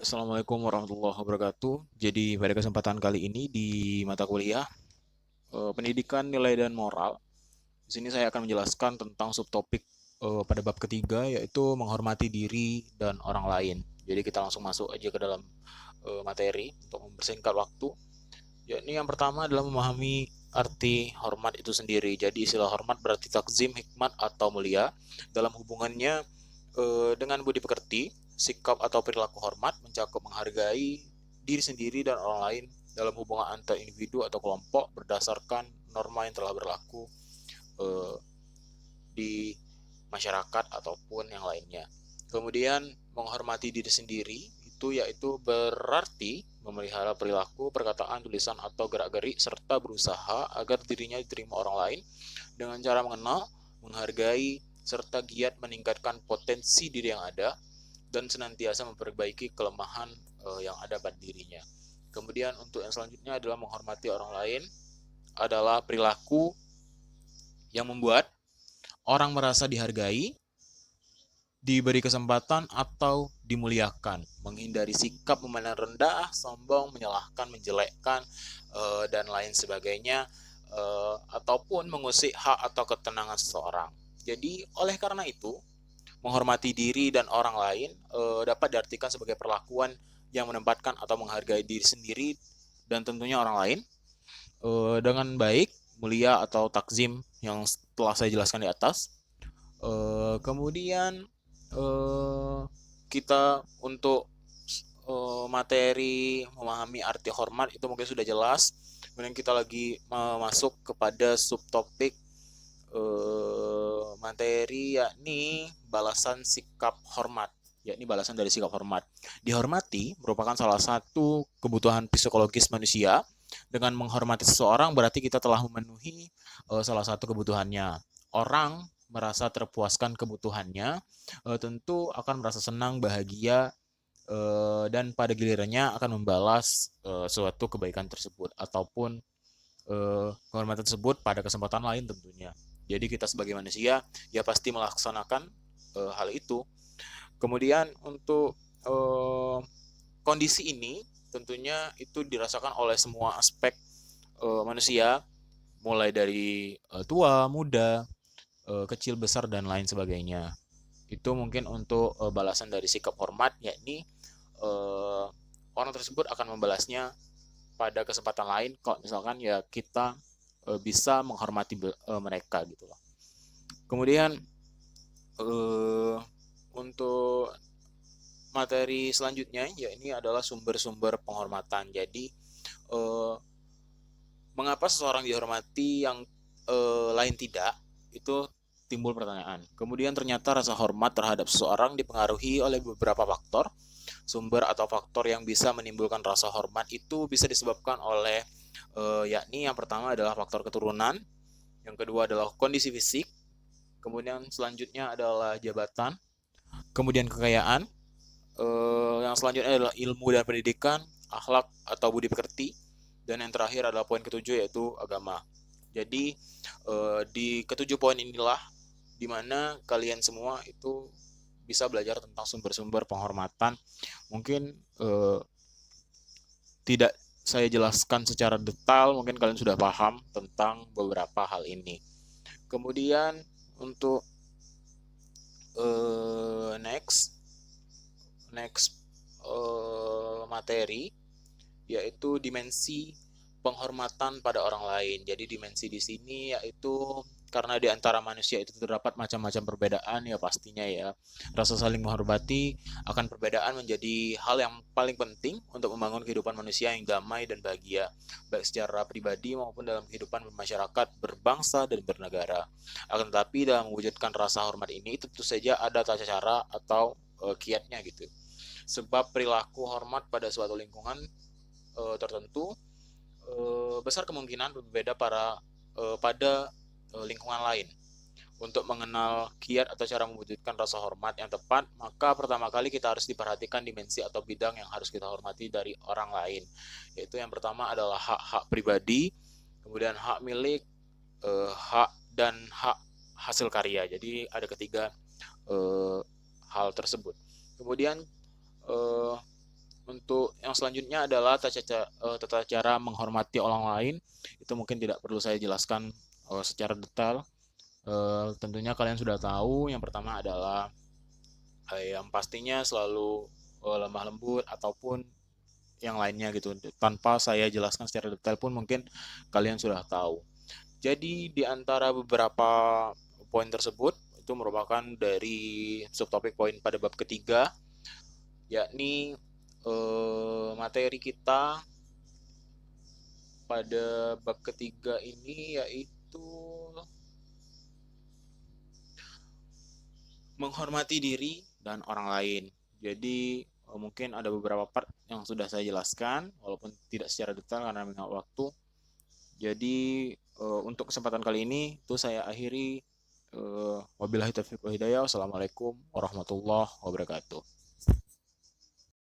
Assalamualaikum warahmatullahi wabarakatuh. Jadi pada kesempatan kali ini di mata kuliah Pendidikan Nilai dan Moral, di sini saya akan menjelaskan tentang subtopik pada bab ketiga, yaitu menghormati diri dan orang lain. Jadi kita langsung masuk aja ke dalam materi untuk mempersingkat waktu. Yakni yang pertama adalah memahami arti hormat itu sendiri. Jadi istilah hormat berarti takzim, hikmat atau mulia dalam hubungannya dengan budi pekerti. Sikap atau perilaku hormat mencakup menghargai diri sendiri dan orang lain dalam hubungan antar individu atau kelompok berdasarkan norma yang telah berlaku eh, di masyarakat ataupun yang lainnya. Kemudian menghormati diri sendiri itu yaitu berarti memelihara perilaku, perkataan, tulisan atau gerak-gerik serta berusaha agar dirinya diterima orang lain dengan cara mengenal, menghargai serta giat meningkatkan potensi diri yang ada dan senantiasa memperbaiki kelemahan yang ada pada dirinya. Kemudian untuk yang selanjutnya adalah menghormati orang lain adalah perilaku yang membuat orang merasa dihargai, diberi kesempatan atau dimuliakan, menghindari sikap memandang rendah, sombong, menyalahkan, menjelekkan, dan lain sebagainya, ataupun mengusik hak atau ketenangan seseorang. Jadi, oleh karena itu, menghormati diri dan orang lain dapat diartikan sebagai perlakuan yang menempatkan atau menghargai diri sendiri dan tentunya orang lain dengan baik, mulia atau takzim yang telah saya jelaskan di atas. Kemudian eh, kita untuk materi memahami arti hormat itu mungkin sudah jelas. Kemudian kita lagi masuk kepada subtopik materi yakni balasan sikap hormat, yakni balasan dari sikap hormat. Dihormati merupakan salah satu kebutuhan psikologis manusia. Dengan menghormati seseorang berarti kita telah memenuhi salah satu kebutuhannya. Orang merasa terpuaskan kebutuhannya, tentu akan merasa senang, bahagia, dan pada gilirannya akan membalas suatu kebaikan tersebut ataupun kehormatan tersebut pada kesempatan lain tentunya. Jadi kita sebagai manusia ya pasti melaksanakan hal itu. Kemudian untuk kondisi ini tentunya itu dirasakan oleh semua aspek manusia, mulai dari tua, muda, kecil, besar dan lain sebagainya. Itu mungkin untuk balasan dari sikap hormat, yakni orang tersebut akan membalasnya pada kesempatan lain kalau misalkan ya kita bisa menghormati mereka gitu loh. Kemudian eh, untuk materi selanjutnya ya ini adalah sumber-sumber penghormatan. Jadi eh, mengapa seseorang dihormati yang lain tidak? Itu timbul pertanyaan. Kemudian ternyata rasa hormat terhadap seseorang dipengaruhi oleh beberapa faktor. Sumber atau faktor yang bisa menimbulkan rasa hormat itu bisa disebabkan oleh yakni yang pertama adalah faktor keturunan, yang kedua adalah kondisi fisik, kemudian selanjutnya adalah jabatan, kemudian kekayaan, yang selanjutnya adalah ilmu dan pendidikan, akhlak atau budi pekerti, dan yang terakhir adalah poin ketujuh yaitu agama. Jadi di ketujuh poin inilah di mana kalian semua itu bisa belajar tentang sumber-sumber penghormatan. Mungkin tidak saya jelaskan secara detail, mungkin kalian sudah paham tentang beberapa hal ini. Kemudian untuk next next materi yaitu dimensi penghormatan pada orang lain. Jadi dimensi di sini yaitu karena di antara manusia itu terdapat macam-macam perbedaan ya pastinya ya. Rasa saling menghormati akan perbedaan menjadi hal yang paling penting untuk membangun kehidupan manusia yang damai dan bahagia, baik secara pribadi maupun dalam kehidupan bermasyarakat, berbangsa dan bernegara. Akan tetapi dalam mewujudkan rasa hormat ini tentu saja ada tata cara atau kiatnya gitu. Sebab perilaku hormat pada suatu lingkungan tertentu besar kemungkinan berbeda pada lingkungan lain. Untuk mengenal kiat atau cara mewujudkan rasa hormat yang tepat, maka pertama kali kita harus diperhatikan dimensi atau bidang yang harus kita hormati dari orang lain. Yaitu yang pertama adalah hak-hak pribadi, kemudian hak milik, hak dan hak hasil karya. Jadi ada ketiga hal tersebut. Kemudian eh, yang selanjutnya adalah tata cara menghormati orang lain. Itu mungkin tidak perlu saya jelaskan secara detail. Tentunya kalian sudah tahu. Yang pertama adalah yang pastinya selalu lemah lembut ataupun yang lainnya gitu. Tanpa saya jelaskan secara detail pun mungkin kalian sudah tahu. Jadi di antara beberapa poin tersebut itu merupakan dari subtopik poin pada bab ketiga, yakni materi kita pada bab ketiga ini yaitu menghormati diri dan orang lain. Jadi mungkin ada beberapa part yang sudah saya jelaskan walaupun tidak secara detail karena mengingat waktu. Jadi untuk kesempatan kali ini itu saya akhiri. Wabillahi taufiq wal hidayah. Wassalamualaikum warahmatullahi wabarakatuh.